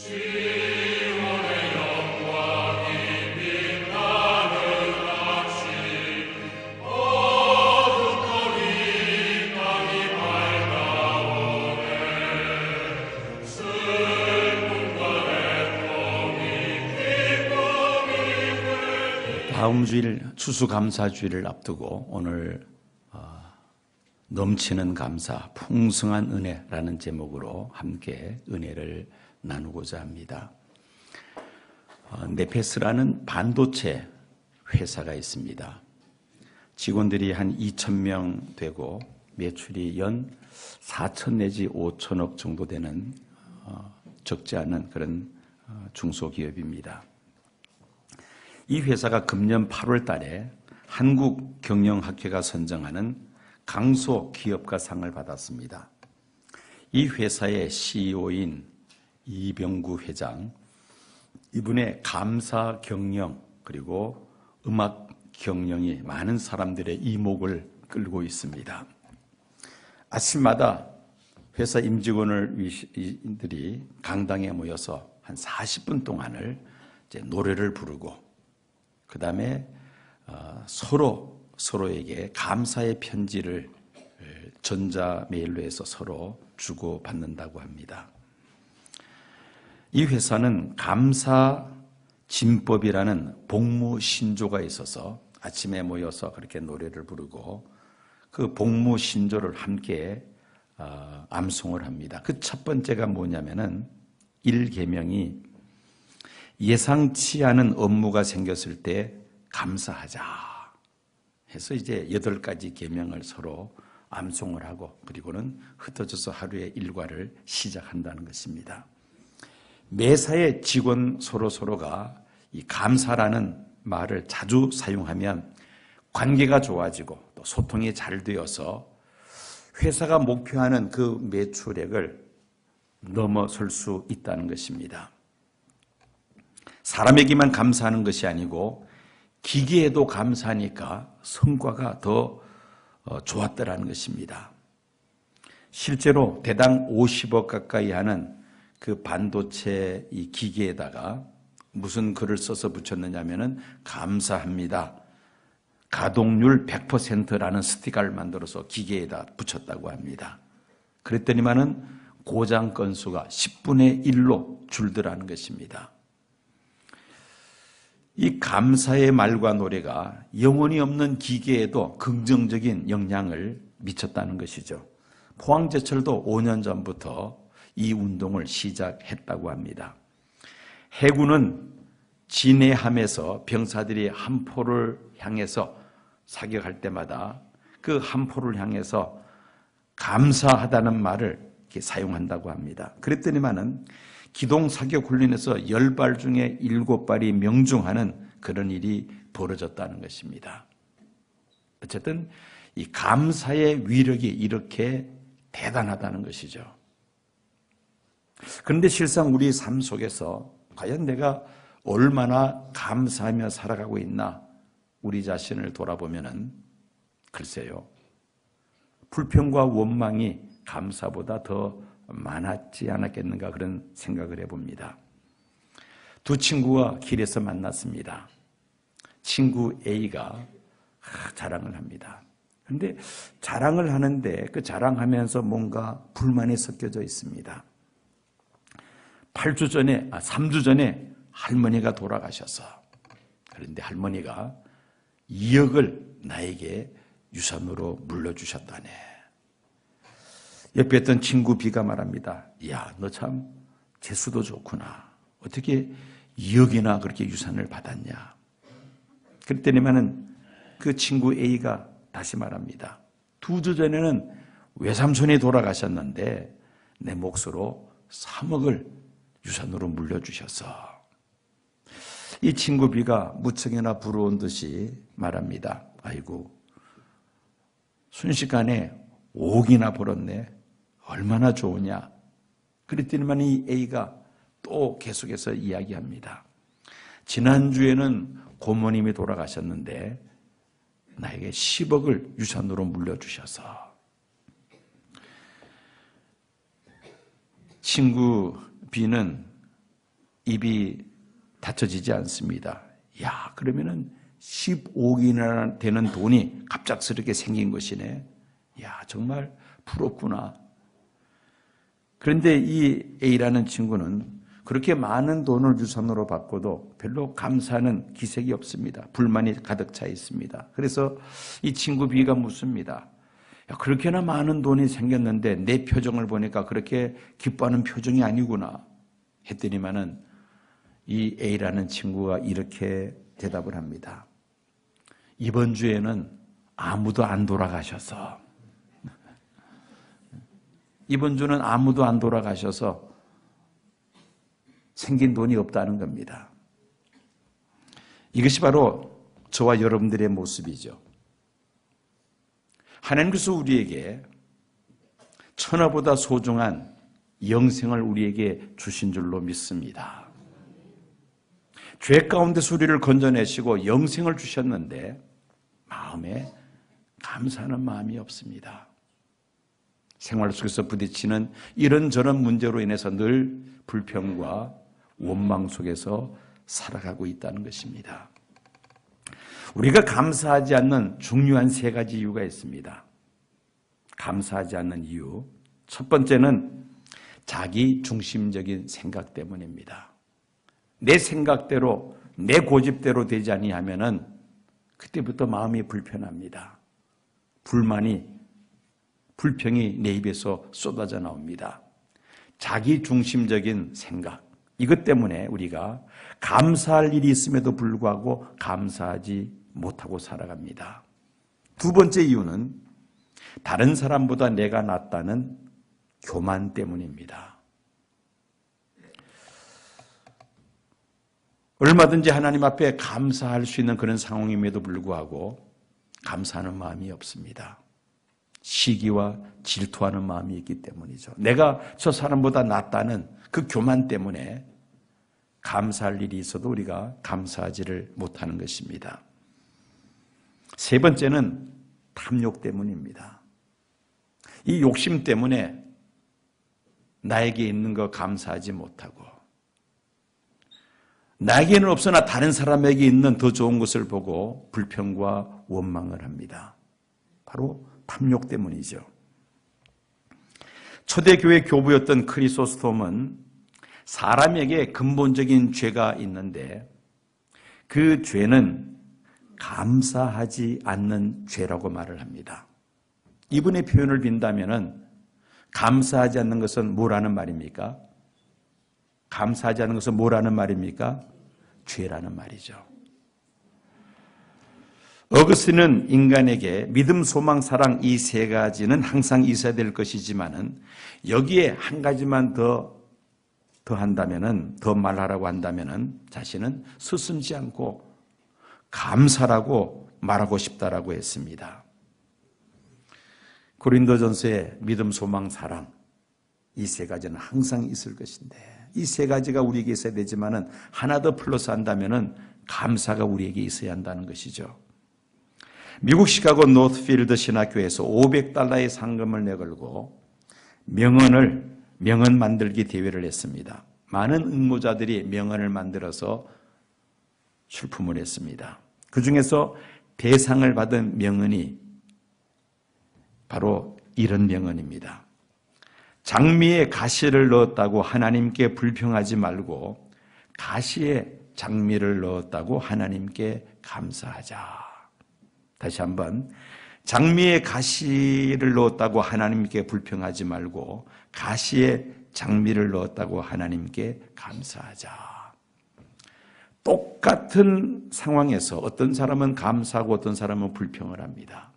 다음 주일 추수감사주일을 앞두고 오늘 넘치는 감사, 풍성한 은혜라는 제목으로 함께 은혜를 나누고자 합니다. 네페스라는 반도체 회사가 있습니다. 직원들이 한 2,000명 되고 매출이 연 4천 내지 5천억 정도 되는 적지 않은 그런 중소기업입니다. 이 회사가 금년 8월 달에 한국경영학회가 선정하는 강소 기업가상을 받았습니다. 이 회사의 CEO인 이병구 회장, 이분의 감사 경영 그리고 음악 경영이 많은 사람들의 이목을 끌고 있습니다. 아침마다 회사 임직원들이 강당에 모여서 한 40분 동안을 이제 노래를 부르고 그 다음에 서로에게 감사의 편지를 전자메일로 해서 서로 주고받는다고 합니다. 이 회사는 감사 진법이라는 복무 신조가 있어서 아침에 모여서 그렇게 노래를 부르고 그 복무 신조를 함께 암송을 합니다. 그 첫 번째가 뭐냐면은 1계명이 예상치 않은 업무가 생겼을 때 감사하자 해서 이제 8가지 계명을 서로 암송을 하고 그리고는 흩어져서 하루의 일과를 시작한다는 것입니다. 매사의 직원 서로가 이 감사라는 말을 자주 사용하면 관계가 좋아지고 또 소통이 잘 되어서 회사가 목표하는 그 매출액을 넘어설 수 있다는 것입니다. 사람에게만 감사하는 것이 아니고 기계에도 감사하니까 성과가 더 좋았더라는 것입니다. 실제로 대당 50억 가까이 하는 그 반도체 이 기계에다가 무슨 글을 써서 붙였느냐면은 감사합니다. 가동률 100%라는 스티커를 만들어서 기계에다 붙였다고 합니다. 그랬더니만은 고장 건수가 10분의 1로 줄더라는 것입니다. 이 감사의 말과 노래가 영혼이 없는 기계에도 긍정적인 영향을 미쳤다는 것이죠. 포항제철도 5년 전부터 이 운동을 시작했다고 합니다. 해군은 진해함에서 병사들이 함포를 향해서 사격할 때마다 그 함포를 향해서 감사하다는 말을 이렇게 사용한다고 합니다. 그랬더니만은 기동 사격 훈련에서 10발 중에 7발이 명중하는 그런 일이 벌어졌다는 것입니다. 어쨌든 이 감사의 위력이 이렇게 대단하다는 것이죠. 그런데 실상 우리 삶 속에서 과연 내가 얼마나 감사하며 살아가고 있나 우리 자신을 돌아보면은 글쎄요. 불평과 원망이 감사보다 더 많았지 않았겠는가 그런 생각을 해봅니다. 두 친구가 길에서 만났습니다. 친구 A가 자랑을 합니다. 그런데 자랑을 하는데 그 자랑하면서 뭔가 불만이 섞여져 있습니다. 3주 전에 할머니가 돌아가셔서 그런데 할머니가 2억을 나에게 유산으로 물려주셨다네. 옆에 있던 친구 B가 말합니다. 야, 너 참 재수도 좋구나. 어떻게 2억이나 그렇게 유산을 받았냐. 그랬더니만은 그 친구 A가 다시 말합니다. 2주 전에는 외삼촌이 돌아가셨는데 내 몫으로 3억을 유산으로 물려주셔서 이 친구 B가 무척이나 부러운 듯이 말합니다. 아이고 순식간에 5억이나 벌었네. 얼마나 좋으냐. 그랬더니만 이 A가 또 계속해서 이야기합니다. 지난주에는 고모님이 돌아가셨는데 나에게 10억을 유산으로 물려주셔서 친구 B는 입이 닫혀지지 않습니다. 야, 그러면은 15억이나 되는 돈이 갑작스럽게 생긴 것이네. 야, 정말 부럽구나. 그런데 이 A라는 친구는 그렇게 많은 돈을 유산으로 받고도 별로 감사하는 기색이 없습니다. 불만이 가득 차 있습니다. 그래서 이 친구 B가 묻습니다. 야, 그렇게나 많은 돈이 생겼는데 내 표정을 보니까 그렇게 기뻐하는 표정이 아니구나 했더니만은 이 A라는 친구가 이렇게 대답을 합니다. 이번 주에는 아무도 안 돌아가셔서 이번 주는 아무도 안 돌아가셔서 생긴 돈이 없다는 겁니다. 이것이 바로 저와 여러분들의 모습이죠. 하나님께서 우리에게 천하보다 소중한 영생을 우리에게 주신 줄로 믿습니다. 죄 가운데서 우리를 건져내시고 영생을 주셨는데 마음에 감사하는 마음이 없습니다. 생활 속에서 부딪히는 이런저런 문제로 인해서 늘 불평과 원망 속에서 살아가고 있다는 것입니다. 우리가 감사하지 않는 중요한 세 가지 이유가 있습니다. 감사하지 않는 이유. 첫 번째는 자기 중심적인 생각 때문입니다. 내 생각대로, 내 고집대로 되지 아니하면은 그때부터 마음이 불편합니다. 불평이 내 입에서 쏟아져 나옵니다. 자기 중심적인 생각. 이것 때문에 우리가 감사할 일이 있음에도 불구하고 감사하지 못하고 살아갑니다. 두 번째 이유는 다른 사람보다 내가 낫다는 교만 때문입니다. 얼마든지 하나님 앞에 감사할 수 있는 그런 상황임에도 불구하고 감사하는 마음이 없습니다. 시기와 질투하는 마음이 있기 때문이죠. 내가 저 사람보다 낫다는 그 교만 때문에 감사할 일이 있어도 우리가 감사하지를 못하는 것입니다. 세 번째는 탐욕 때문입니다. 이 욕심 때문에 나에게 있는 거 감사하지 못하고 나에게는 없으나 다른 사람에게 있는 더 좋은 것을 보고 불평과 원망을 합니다. 바로 탐욕 때문이죠. 초대교회 교부였던 크리소스톰은 사람에게 근본적인 죄가 있는데 그 죄는 감사하지 않는 죄라고 말을 합니다. 이분의 표현을 빈다면은 감사하지 않는 것은 뭐라는 말입니까? 감사하지 않는 것은 뭐라는 말입니까? 죄라는 말이죠. 어거스틴은 인간에게 믿음, 소망, 사랑 이 세 가지는 항상 있어야 될 것이지만은 여기에 한 가지만 더 한다면은, 더 말하라고 한다면은 자신은 스승지 않고 감사라고 말하고 싶다라고 했습니다. 고린도전서에 믿음, 소망, 사랑 이 세 가지는 항상 있을 것인데 이 세 가지가 우리에게 있어야 되지만은 하나 더 플러스 한다면은 감사가 우리에게 있어야 한다는 것이죠. 미국 시카고 노스필드 신학교에서 $500의 상금을 내걸고 명언 만들기 대회를 했습니다. 많은 응모자들이 명언을 만들어서 출품을 했습니다. 그 중에서 대상을 받은 명언이 바로 이런 명언입니다. 장미에 가시를 넣었다고 하나님께 불평하지 말고 가시에 장미를 넣었다고 하나님께 감사하자. 다시 한번 장미에 가시를 넣었다고 하나님께 불평하지 말고 가시에 장미를 넣었다고 하나님께 감사하자. 똑같은 상황에서 어떤 사람은 감사하고 어떤 사람은 불평을 합니다.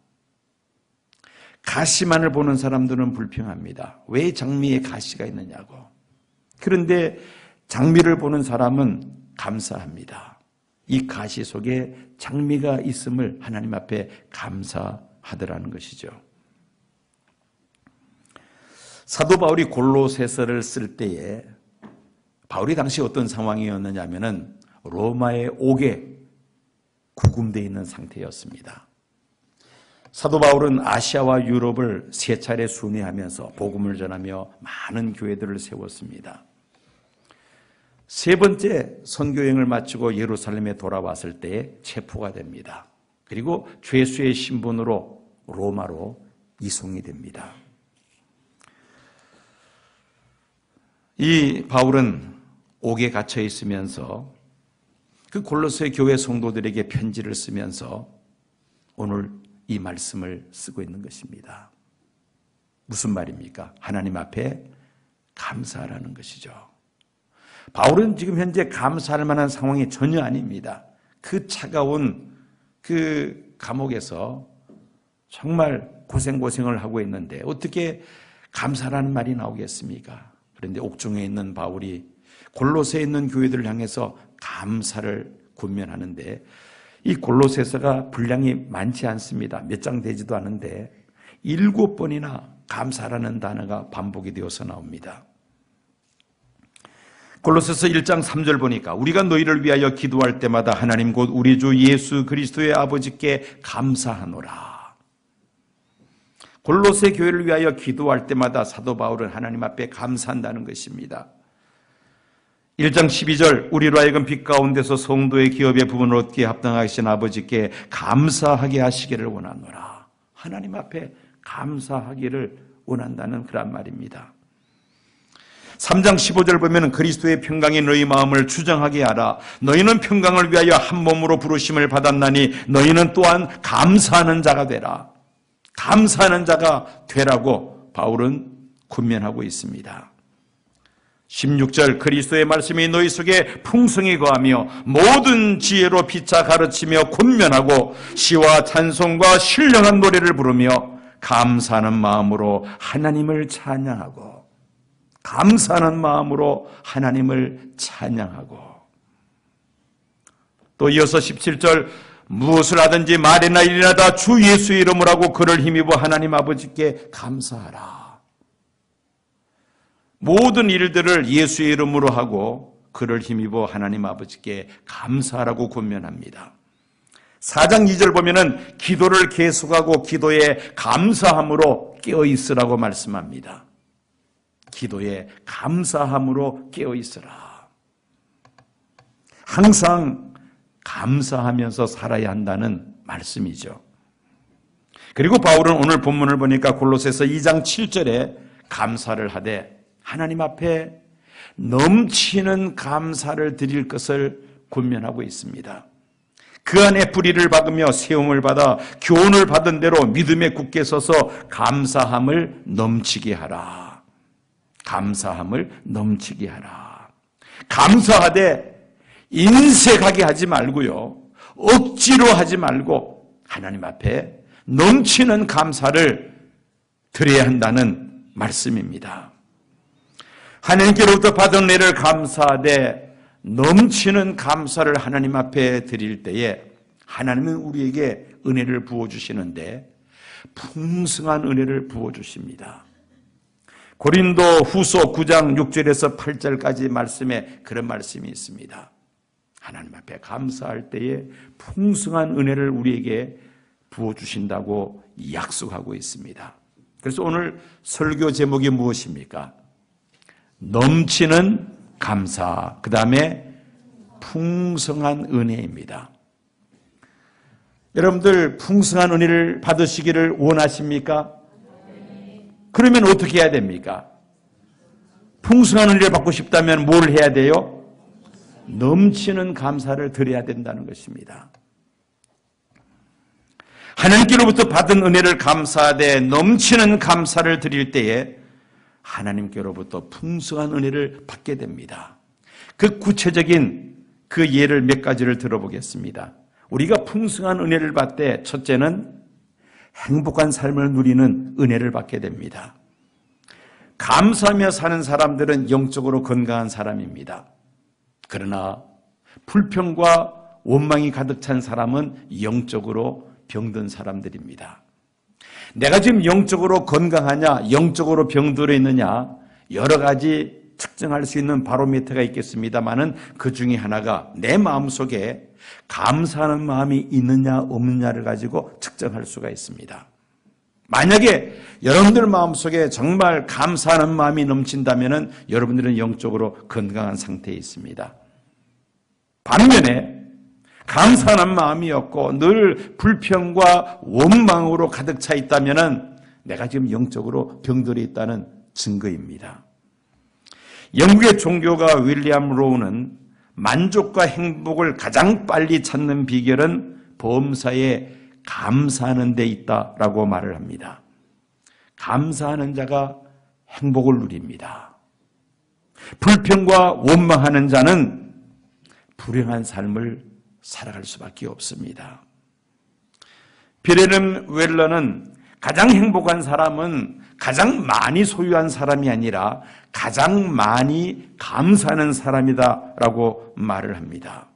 가시만을 보는 사람들은 불평합니다. 왜 장미에 가시가 있느냐고. 그런데 장미를 보는 사람은 감사합니다. 이 가시 속에 장미가 있음을 하나님 앞에 감사하더라는 것이죠. 사도 바울이 골로새서를 쓸 때에 바울이 당시 어떤 상황이었느냐 하면은 로마의 옥에 구금되어 있는 상태였습니다. 사도 바울은 아시아와 유럽을 세 차례 순회하면서 복음을 전하며 많은 교회들을 세웠습니다. 세 번째 선교여행을 마치고 예루살렘에 돌아왔을 때 체포가 됩니다. 그리고 죄수의 신분으로 로마로 이송이 됩니다. 이 바울은 옥에 갇혀 있으면서 그 골로새 교회 성도들에게 편지를 쓰면서 오늘 이 말씀을 쓰고 있는 것입니다. 무슨 말입니까? 하나님 앞에 감사하라는 것이죠. 바울은 지금 현재 감사할 만한 상황이 전혀 아닙니다. 그 차가운 그 감옥에서 정말 고생을 하고 있는데 어떻게 감사라는 말이 나오겠습니까? 그런데 옥중에 있는 바울이 골로새에 있는 교회들을 향해서 감사를 권면하는데 이 골로새서가 분량이 많지 않습니다. 몇 장 되지도 않은데 7번이나 감사라는 단어가 반복이 되어서 나옵니다. 골로새서 1장 3절 보니까 우리가 너희를 위하여 기도할 때마다 하나님 곧 우리 주 예수 그리스도의 아버지께 감사하노라. 골로새 교회를 위하여 기도할 때마다 사도 바울은 하나님 앞에 감사한다는 것입니다. 1장 12절 우리로 하여금 빛 가운데서 성도의 기업의 부분을 얻기에 합당하신 아버지께 감사하게 하시기를 원하노라. 하나님 앞에 감사하기를 원한다는 그런 말입니다. 3장 15절 보면 그리스도의 평강이 너희 마음을 주장하게 하라. 너희는 평강을 위하여 한 몸으로 부르심을 받았나니 너희는 또한 감사하는 자가 되라. 감사하는 자가 되라고 바울은 권면하고 있습니다. 16절 그리스도의 말씀이 너희 속에 풍성히 거하며 모든 지혜로 피차 가르치며 권면하고 시와 찬송과 신령한 노래를 부르며 감사하는 마음으로 하나님을 찬양하고 감사하는 마음으로 하나님을 찬양하고 또 이어서 17절 무엇을 하든지 말이나 일이나 다 주 예수의 이름으로 하고 그를 힘입어 하나님 아버지께 감사하라. 모든 일들을 예수의 이름으로 하고 그를 힘입어 하나님 아버지께 감사하라고 권면합니다. 4장 2절 보면은 기도를 계속하고 기도에 감사함으로 깨어있으라고 말씀합니다. 기도에 감사함으로 깨어있으라. 항상 감사하면서 살아야 한다는 말씀이죠. 그리고 바울은 오늘 본문을 보니까 골로새서 2장 7절에 감사를 하되 하나님 앞에 넘치는 감사를 드릴 것을 권면하고 있습니다. 그 안에 뿌리를 박으며 세움을 받아 교훈을 받은 대로 믿음에 굳게 서서 감사함을 넘치게 하라. 감사함을 넘치게 하라. 감사하되 인색하게 하지 말고요. 억지로 하지 말고 하나님 앞에 넘치는 감사를 드려야 한다는 말씀입니다. 하나님께로부터 받은 은혜를 감사하되 넘치는 감사를 하나님 앞에 드릴 때에 하나님은 우리에게 은혜를 부어주시는데 풍성한 은혜를 부어주십니다. 고린도 후서 9장 6절에서 8절까지 말씀에 그런 말씀이 있습니다. 하나님 앞에 감사할 때에 풍성한 은혜를 우리에게 부어주신다고 약속하고 있습니다. 그래서 오늘 설교 제목이 무엇입니까? 넘치는 감사, 그 다음에 풍성한 은혜입니다. 여러분들 풍성한 은혜를 받으시기를 원하십니까? 그러면 어떻게 해야 됩니까? 풍성한 은혜를 받고 싶다면 뭘 해야 돼요? 넘치는 감사를 드려야 된다는 것입니다. 하나님께로부터 받은 은혜를 감사하되 넘치는 감사를 드릴 때에 하나님께로부터 풍성한 은혜를 받게 됩니다. 그 구체적인 그 예를 몇 가지를 들어보겠습니다. 우리가 풍성한 은혜를 받을 때 첫째는 행복한 삶을 누리는 은혜를 받게 됩니다. 감사하며 사는 사람들은 영적으로 건강한 사람입니다. 그러나 불평과 원망이 가득 찬 사람은 영적으로 병든 사람들입니다. 내가 지금 영적으로 건강하냐, 영적으로 병들어 있느냐 여러 가지 측정할 수 있는 바로미터가 있겠습니다만은 그 중에 하나가 내 마음속에 감사하는 마음이 있느냐 없느냐를 가지고 측정할 수가 있습니다. 만약에 여러분들 마음속에 정말 감사하는 마음이 넘친다면 여러분들은 영적으로 건강한 상태에 있습니다. 반면에 감사하는 마음이 없고 늘 불평과 원망으로 가득 차 있다면 내가 지금 영적으로 병들어 있다는 증거입니다. 영국의 종교가 윌리엄 로우는 만족과 행복을 가장 빨리 찾는 비결은 범사에 감사하는 데 있다라고 말을 합니다. 감사하는 자가 행복을 누립니다. 불평과 원망하는 자는 불행한 삶을 살아갈 수밖에 없습니다. 비레름 웰러는 가장 행복한 사람은 가장 많이 소유한 사람이 아니라 가장 많이 감사하는 사람이다라고 말을 합니다.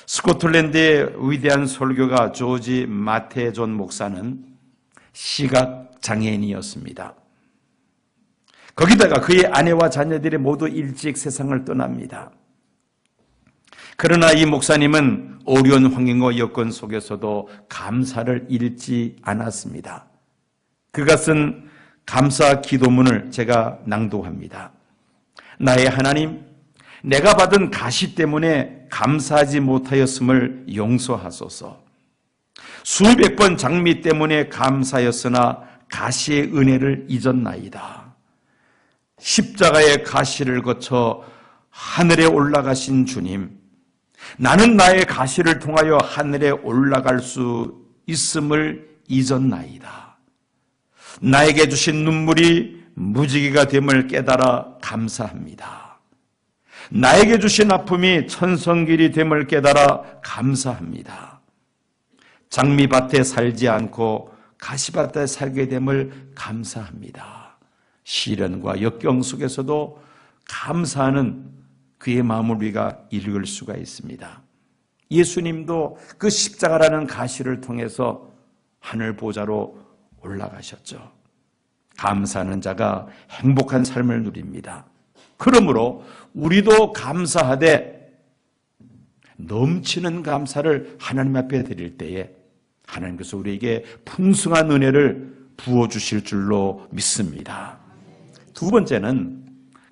스코틀랜드의 위대한 설교가 조지 마테존 목사는 시각장애인이었습니다. 거기다가 그의 아내와 자녀들이 모두 일찍 세상을 떠납니다. 그러나 이 목사님은 어려운 환경과 여건 속에서도 감사를 잃지 않았습니다. 그가 쓴 감사 기도문을 제가 낭독합니다. 나의 하나님, 내가 받은 가시 때문에 감사하지 못하였음을 용서하소서. 수백 번 장미 때문에 감사였으나 가시의 은혜를 잊었나이다. 십자가의 가시를 거쳐 하늘에 올라가신 주님, 나는 나의 가시를 통하여 하늘에 올라갈 수 있음을 잊었나이다. 나에게 주신 눈물이 무지개가 됨을 깨달아 감사합니다. 나에게 주신 아픔이 천성길이 됨을 깨달아 감사합니다. 장미밭에 살지 않고 가시밭에 살게 됨을 감사합니다. 시련과 역경 속에서도 감사하는 그의 마음을 우리가 읽을 수가 있습니다. 예수님도 그 십자가라는 가시를 통해서 하늘 보좌로 올라가셨죠. 감사하는 자가 행복한 삶을 누립니다. 그러므로 우리도 감사하되 넘치는 감사를 하나님 앞에 드릴 때에 하나님께서 우리에게 풍성한 은혜를 부어주실 줄로 믿습니다. 두 번째는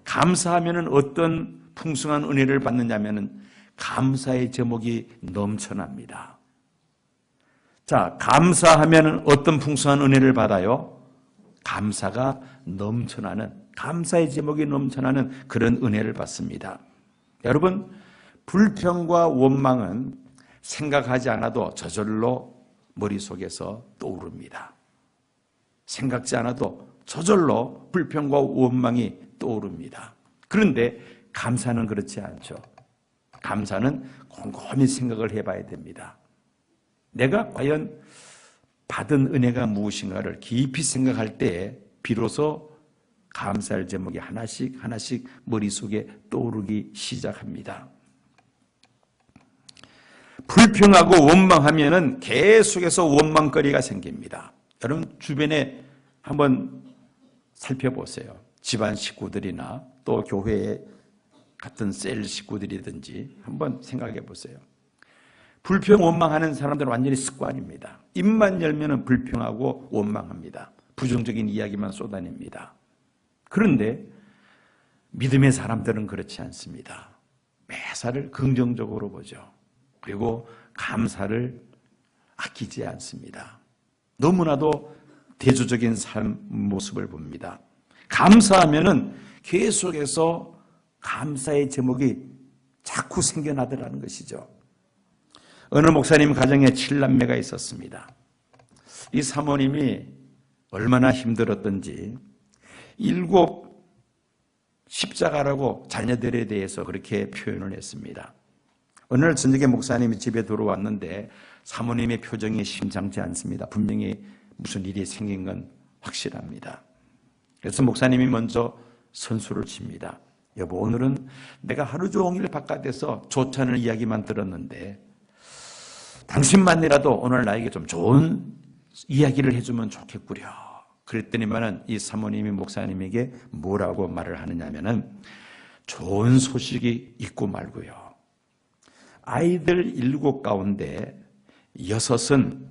감사하면 어떤 풍성한 은혜를 받느냐면 감사의 제목이 넘쳐납니다. 자, 감사하면 어떤 풍성한 은혜를 받아요? 감사가 넘쳐나는, 감사의 제목이 넘쳐나는 그런 은혜를 받습니다. 여러분, 불평과 원망은 생각하지 않아도 저절로 머릿속에서 떠오릅니다. 생각지 않아도 저절로 불평과 원망이 떠오릅니다. 그런데 감사는 그렇지 않죠. 감사는 곰곰이 생각을 해봐야 됩니다. 내가 과연 받은 은혜가 무엇인가를 깊이 생각할 때에 비로소 감사할 제목이 하나씩 하나씩 머릿속에 떠오르기 시작합니다. 불평하고 원망하면은 계속해서 원망거리가 생깁니다. 여러분 주변에 한번 살펴보세요. 집안 식구들이나 또 교회에 같은 셀 식구들이든지 한번 생각해 보세요. 불평 원망하는 사람들은 완전히 습관입니다. 입만 열면 불평하고 원망합니다. 부정적인 이야기만 쏟아냅니다. 그런데 믿음의 사람들은 그렇지 않습니다. 매사를 긍정적으로 보죠. 그리고 감사를 아끼지 않습니다. 너무나도 대조적인 삶 모습을 봅니다. 감사하면은 계속해서 감사의 제목이 자꾸 생겨나더라는 것이죠. 어느 목사님 가정에 7남매가 있었습니다. 이 사모님이 얼마나 힘들었던지 7 십자가라고 자녀들에 대해서 그렇게 표현을 했습니다. 어느 날 저녁에 목사님이 집에 들어왔는데 사모님의 표정이 심상치 않습니다. 분명히 무슨 일이 생긴 건 확실합니다. 그래서 목사님이 먼저 선수를 칩니다. 여보, 오늘은 내가 하루 종일 바깥에서 좋다는 이야기만 들었는데 당신만이라도 오늘 나에게 좀 좋은 이야기를 해주면 좋겠구려. 그랬더니만은 이 사모님이 목사님에게 뭐라고 말을 하느냐면은 좋은 소식이 있고 말고요. 아이들 7 가운데 6은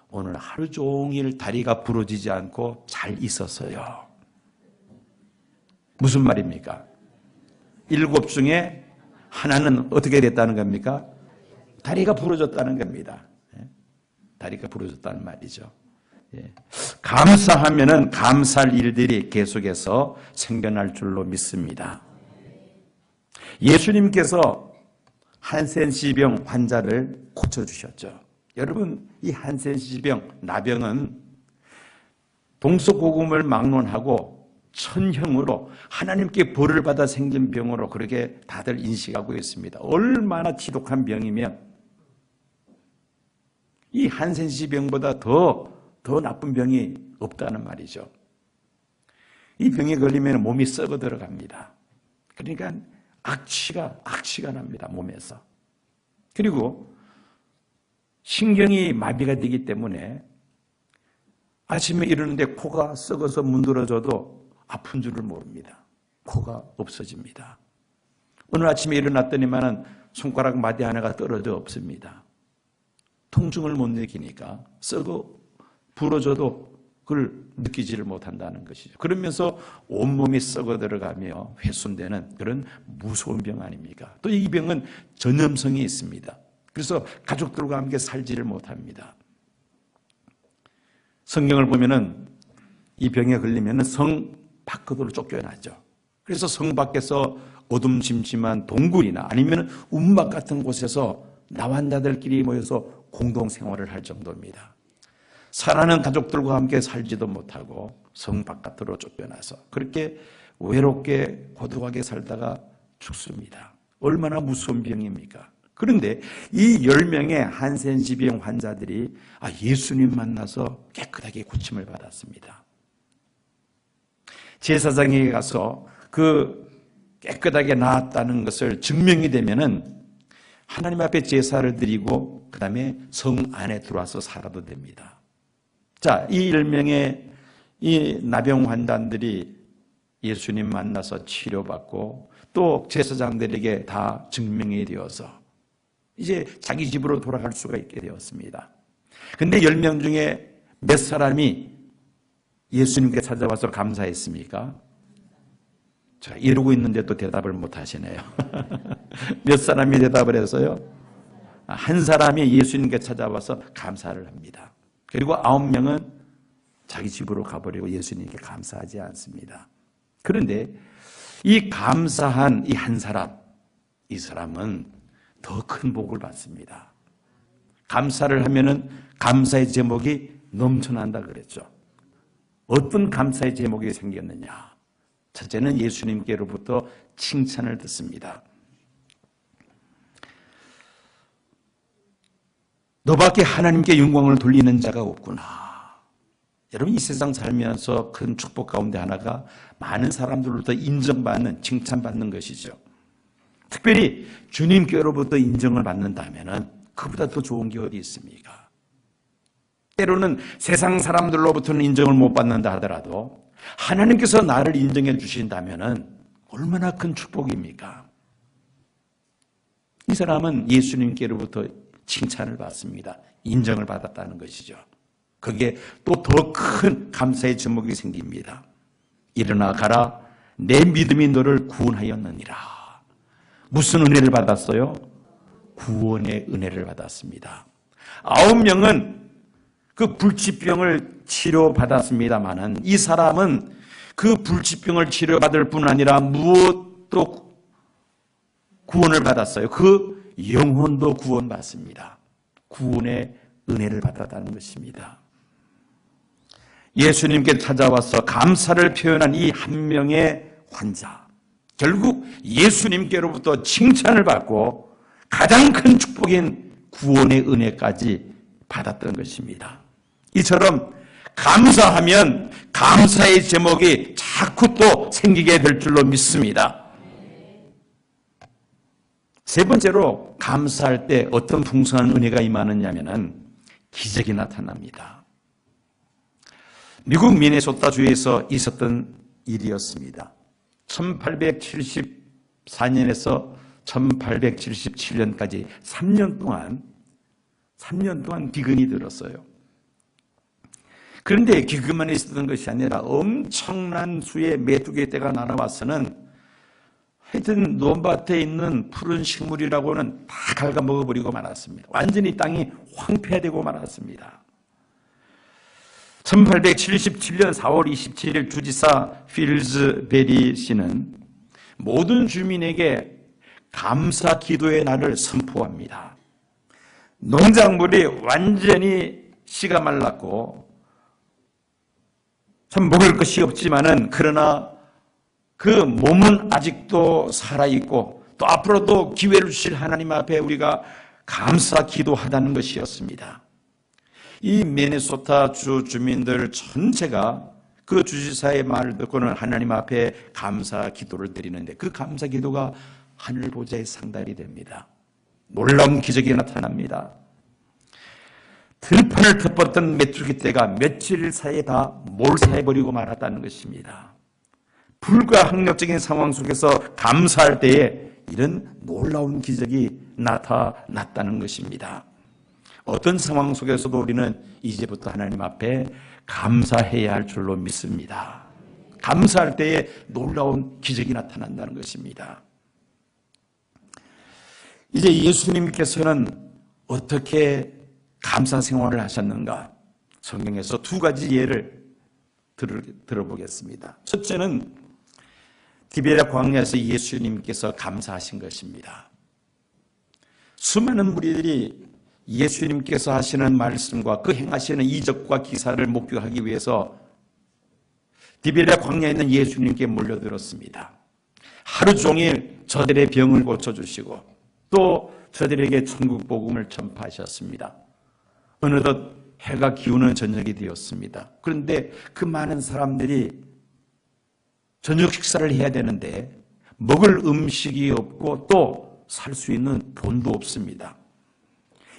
오늘 하루 종일 다리가 부러지지 않고 잘 있었어요. 무슨 말입니까? 7 중에 하나는 어떻게 됐다는 겁니까? 다리가 부러졌다는 겁니다. 다리가 부러졌다는 말이죠. 감사하면은 감사할 일들이 계속해서 생겨날 줄로 믿습니다. 예수님께서 한센시병 환자를 고쳐주셨죠. 여러분, 이 한센시병, 나병은 동서고금을 막론하고 천형으로 하나님께 벌을 받아 생긴 병으로 그렇게 다들 인식하고 있습니다. 얼마나 지독한 병이면 이 한센시병보다 더 나쁜 병이 없다는 말이죠. 이 병에 걸리면 몸이 썩어 들어갑니다. 그러니까 악취가 납니다, 몸에서. 그리고 신경이 마비가 되기 때문에 아침에 일어나는데 코가 썩어서 문드러져도 아픈 줄을 모릅니다. 코가 없어집니다. 오늘 아침에 일어났더니만은 손가락 마디 하나가 떨어져 없습니다. 통증을 못 느끼니까 썩어 부러져도 그걸 느끼지를 못한다는 것이죠. 그러면서 온몸이 썩어 들어가며 훼손되는 그런 무서운 병 아닙니까? 또 이 병은 전염성이 있습니다. 그래서 가족들과 함께 살지를 못합니다. 성경을 보면은 이 병에 걸리면은 성 밖으로 쫓겨나죠. 그래서 성 밖에서 어둠짐짐한 동굴이나 아니면 움막 같은 곳에서 나환자들끼리 모여서 공동생활을 할 정도입니다. 사랑하는 가족들과 함께 살지도 못하고 성 바깥으로 쫓겨나서 그렇게 외롭게 고독하게 살다가 죽습니다. 얼마나 무서운 병입니까? 그런데 이 10명의 한센시병 환자들이 예수님 만나서 깨끗하게 고침을 받았습니다. 제사장에게 가서 그 깨끗하게 나았다는 것을 증명이 되면은 하나님 앞에 제사를 드리고 그 다음에 성 안에 들어와서 살아도 됩니다. 자, 이 10명의 이 나병 환자들이 예수님 만나서 치료받고 또 제사장들에게 다 증명이 되어서 이제 자기 집으로 돌아갈 수가 있게 되었습니다. 근데 10명 중에 몇 사람이 예수님께 찾아와서 감사했습니까? 자, 이러고 있는데 또 대답을 못 하시네요. 몇 사람이 대답을 했어요? 한 사람이 예수님께 찾아와서 감사를 합니다. 그리고 9명은 자기 집으로 가버리고 예수님께 감사하지 않습니다. 그런데 이 감사한 이 한 사람, 이 사람은 더 큰 복을 받습니다. 감사를 하면은 감사의 제목이 넘쳐난다 그랬죠. 어떤 감사의 제목이 생겼느냐? 첫째는 예수님께로부터 칭찬을 듣습니다. 너밖에 하나님께 영광을 돌리는 자가 없구나. 여러분, 이 세상 살면서 큰 축복 가운데 하나가 많은 사람들로부터 인정받는, 칭찬받는 것이죠. 특별히 주님께로부터 인정을 받는다면 그보다 더 좋은 게 어디 있습니까? 때로는 세상 사람들로부터는 인정을 못 받는다 하더라도 하나님께서 나를 인정해 주신다면 얼마나 큰 축복입니까? 이 사람은 예수님께로부터 칭찬을 받습니다. 인정을 받았다는 것이죠. 그게 또 더 큰 감사의 제목이 생깁니다. 일어나 가라, 내 믿음이 너를 구원하였느니라. 무슨 은혜를 받았어요? 구원의 은혜를 받았습니다. 9명은 그 불치병을 치료받았습니다마는 이 사람은 그 불치병을 치료받을 뿐 아니라 무엇도 구원을 받았어요. 그 영혼도 구원받습니다. 구원의 은혜를 받았다는 것입니다. 예수님께 찾아와서 감사를 표현한 이 한 명의 환자, 결국 예수님께로부터 칭찬을 받고 가장 큰 축복인 구원의 은혜까지 받았던 것입니다. 이처럼 감사하면 감사의 제목이 자꾸 또 생기게 될 줄로 믿습니다. 세 번째로 감사할 때 어떤 풍성한 은혜가 임하느냐면 기적이 나타납니다. 미국 미네소타주에서 있었던 일이었습니다. 1874년에서 1877년까지 3년 동안 비근이 들었어요. 그런데 그것만 있었던 것이 아니라 엄청난 수의 메뚜기 떼가 날아와서는 하여튼 논밭에 있는 푸른 식물이라고는 다 갉아먹어버리고 말았습니다. 완전히 땅이 황폐화되고 말았습니다. 1877년 4월 27일 주지사 필즈베리 씨는 모든 주민에게 감사 기도의 날을 선포합니다. 농작물이 완전히 씨가 말랐고 참 먹을 것이 없지만은 그러나 그 몸은 아직도 살아있고 또 앞으로도 기회를 주실 하나님 앞에 우리가 감사 기도하다는 것이었습니다. 이 미네소타 주 주민들 전체가 그 주지사의 말을 듣고는 하나님 앞에 감사 기도를 드리는데 그 감사 기도가 하늘 보좌에 상달이 됩니다. 놀라운 기적이 나타납니다. 들판을 덮었던 메뚜기 떼가 며칠 사이에 다 몰사해버리고 말았다는 것입니다. 불가항력적인 상황 속에서 감사할 때에 이런 놀라운 기적이 나타났다는 것입니다. 어떤 상황 속에서도 우리는 이제부터 하나님 앞에 감사해야 할 줄로 믿습니다. 감사할 때에 놀라운 기적이 나타난다는 것입니다. 이제 예수님께서는 어떻게 감사 생활을 하셨는가? 성경에서 두 가지 예를 들어보겠습니다. 첫째는 디베랴 광야에서 예수님께서 감사하신 것입니다. 수많은 무리들이 예수님께서 하시는 말씀과 그 행하시는 이적과 기사를 목격하기 위해서 디베랴 광야에 있는 예수님께 몰려들었습니다. 하루 종일 저들의 병을 고쳐주시고 또 저들에게 천국 복음을 전파하셨습니다. 어느덧 해가 기우는 저녁이 되었습니다. 그런데 그 많은 사람들이 저녁 식사를 해야 되는데 먹을 음식이 없고 또 살 수 있는 돈도 없습니다.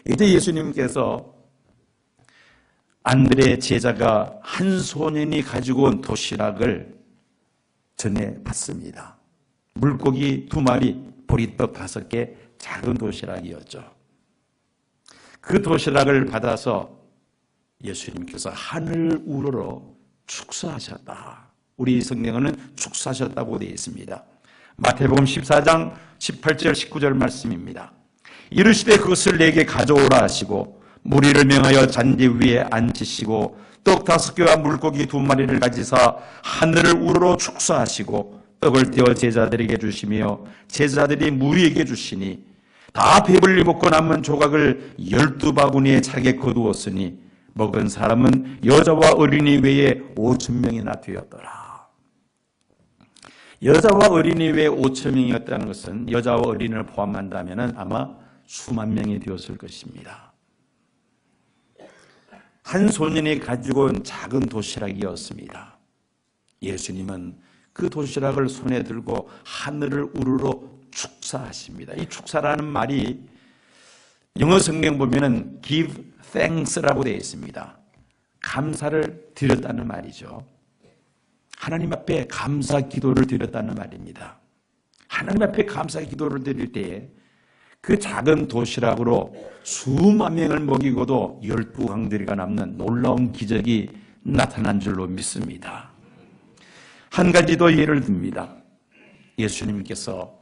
이때 예수님께서 안드레 제자가 한 소년이 가지고 온 도시락을 전해받습니다. 물고기 2마리, 보리떡 5개, 작은 도시락이었죠. 그 도시락을 받아서 예수님께서 하늘 우러러 축사하셨다. 우리 성경에는 축사하셨다고 되어 있습니다. 마태복음 14장 18절 19절 말씀입니다. 이르시되 그것을 내게 가져오라 하시고 무리를 명하여 잔디 위에 앉히시고 떡 5개와 물고기 2마리를 가지사 하늘을 우러러 축사하시고 떡을 떼어 제자들에게 주시며 제자들이 무리에게 주시니 다 배불리 먹고 남은 조각을 12바구니에 차게 거두었으니 먹은 사람은 여자와 어린이 외에 5,000명이나 되었더라. 여자와 어린이 외에 5,000명이었다는 것은 여자와 어린이를 포함한다면 아마 수만 명이 되었을 것입니다. 한 소년이 가지고 온 작은 도시락이었습니다. 예수님은 그 도시락을 손에 들고 하늘을 우러러 축사하십니다. 이 축사라는 말이 영어 성경 보면은 give thanks라고 되어 있습니다. 감사를 드렸다는 말이죠. 하나님 앞에 감사 기도를 드렸다는 말입니다. 하나님 앞에 감사 기도를 드릴 때에 그 작은 도시락으로 수만 명을 먹이고도 12강들이가 남는 놀라운 기적이 나타난 줄로 믿습니다. 한 가지 더 예를 듭니다. 예수님께서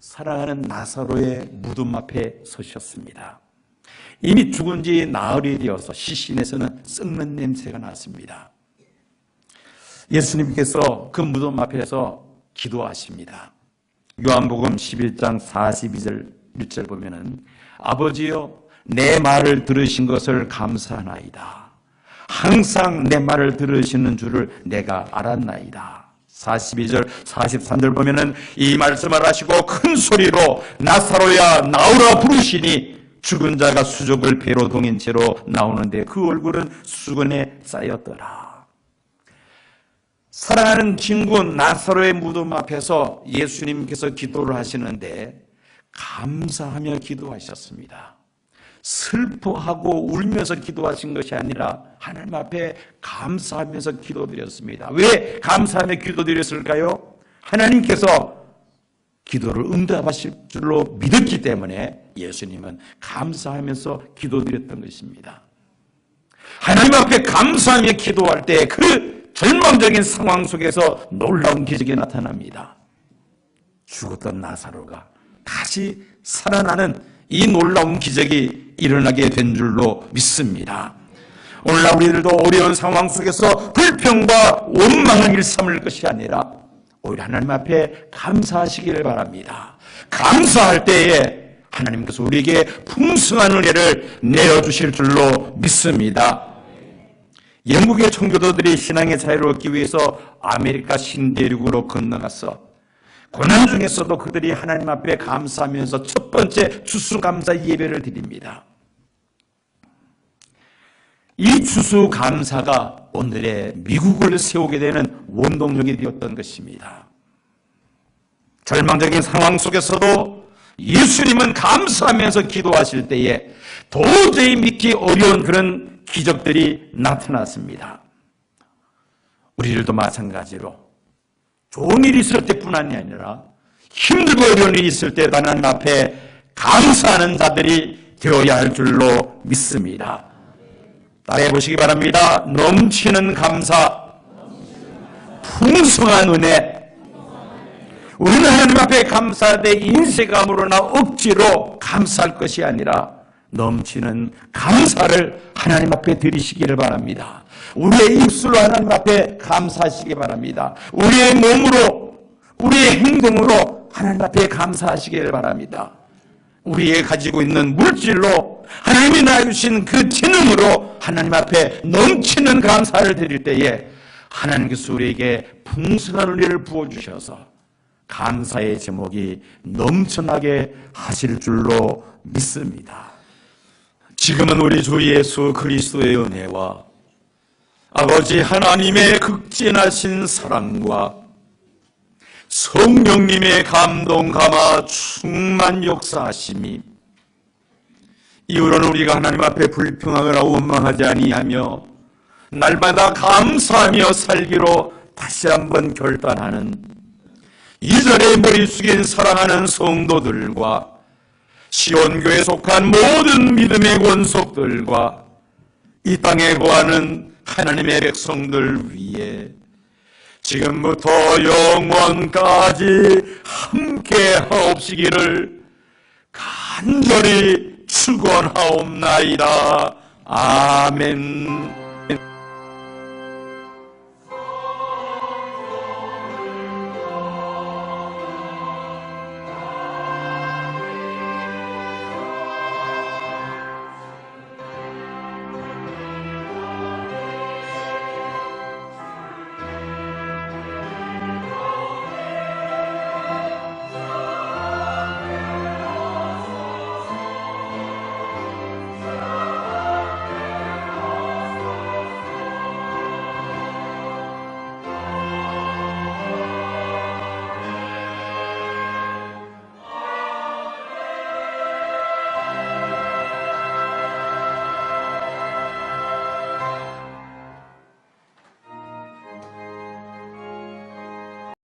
사랑하는 나사로의 무덤 앞에 서셨습니다. 이미 죽은 지 나흘이 되어서 시신에서는 썩는 냄새가 났습니다. 예수님께서 그 무덤 앞에서 기도하십니다. 요한복음 11장 42절 1절 보면은 아버지여 내 말을 들으신 것을 감사하나이다. 항상 내 말을 들으시는 줄을 내가 알았나이다. 42절 43절 보면은 이 말씀을 하시고 큰 소리로 나사로야 나오라 부르시니 죽은 자가 수족을 배로 동인 채로 나오는데 그 얼굴은 수건에 쌓였더라. 사랑하는 친구 나사로의 무덤 앞에서 예수님께서 기도를 하시는데 감사하며 기도하셨습니다. 슬퍼하고 울면서 기도하신 것이 아니라 하나님 앞에 감사하면서 기도드렸습니다. 왜 감사하며 기도드렸을까요? 하나님께서 기도를 응답하실 줄로 믿었기 때문에 예수님은 감사하면서 기도드렸던 것입니다. 하나님 앞에 감사하며 기도할 때 그 절망적인 상황 속에서 놀라운 기적이 나타납니다. 죽었던 나사로가 다시 살아나는 이 놀라운 기적이 일어나게 된 줄로 믿습니다. 오늘날 우리들도 어려운 상황 속에서 불평과 원망을 일삼을 것이 아니라 오히려 하나님 앞에 감사하시기를 바랍니다. 감사할 때에 하나님께서 우리에게 풍성한 은혜를 내어주실 줄로 믿습니다. 영국의 청교도들이 신앙의 자유를 얻기 위해서 아메리카 신대륙으로 건너가서 고난 중에서도 그들이 하나님 앞에 감사하면서 첫 번째 추수감사 예배를 드립니다. 이 추수감사가 오늘의 미국을 세우게 되는 원동력이 되었던 것입니다. 절망적인 상황 속에서도 예수님은 감사하면서 기도하실 때에 도저히 믿기 어려운 그런 기적들이 나타났습니다. 우리들도 마찬가지로 좋은 일이 있을 때뿐만이 아니라 힘들고 어려운 일이 있을 때도 하나님 앞에 감사하는 자들이 되어야 할 줄로 믿습니다. 따라해 보시기 바랍니다. 넘치는 감사, 풍성한 은혜. 우리는 하나님 앞에 감사할 때 인색함으로나 억지로 감사할 것이 아니라 넘치는 감사를 하나님 앞에 드리시기를 바랍니다. 우리의 입술로 하나님 앞에 감사하시기 바랍니다. 우리의 몸으로, 우리의 행동으로 하나님 앞에 감사하시기를 바랍니다. 우리의 가지고 있는 물질로 하나님이 나주신 그 재능으로 하나님 앞에 넘치는 감사를 드릴 때에 하나님께서 우리에게 풍성한 은혜를 부어주셔서 감사의 제목이 넘쳐나게 하실 줄로 믿습니다. 지금은 우리 주 예수 그리스도의 은혜와 아버지 하나님의 극진하신 사랑과 성령님의 감동 감화 충만 역사하심이 이후로는 우리가 하나님 앞에 불평하거나 원망하지 아니하며 날마다 감사하며 살기로 다시 한번 결단하는 이 자리에 머리 숙인 사랑하는 성도들과 시온교에 속한 모든 믿음의 권속들과 이 땅에 거하는 하나님의 백성들 위해 지금부터 영원까지 함께 하옵시기를 간절히 축원하옵나이다. 아멘.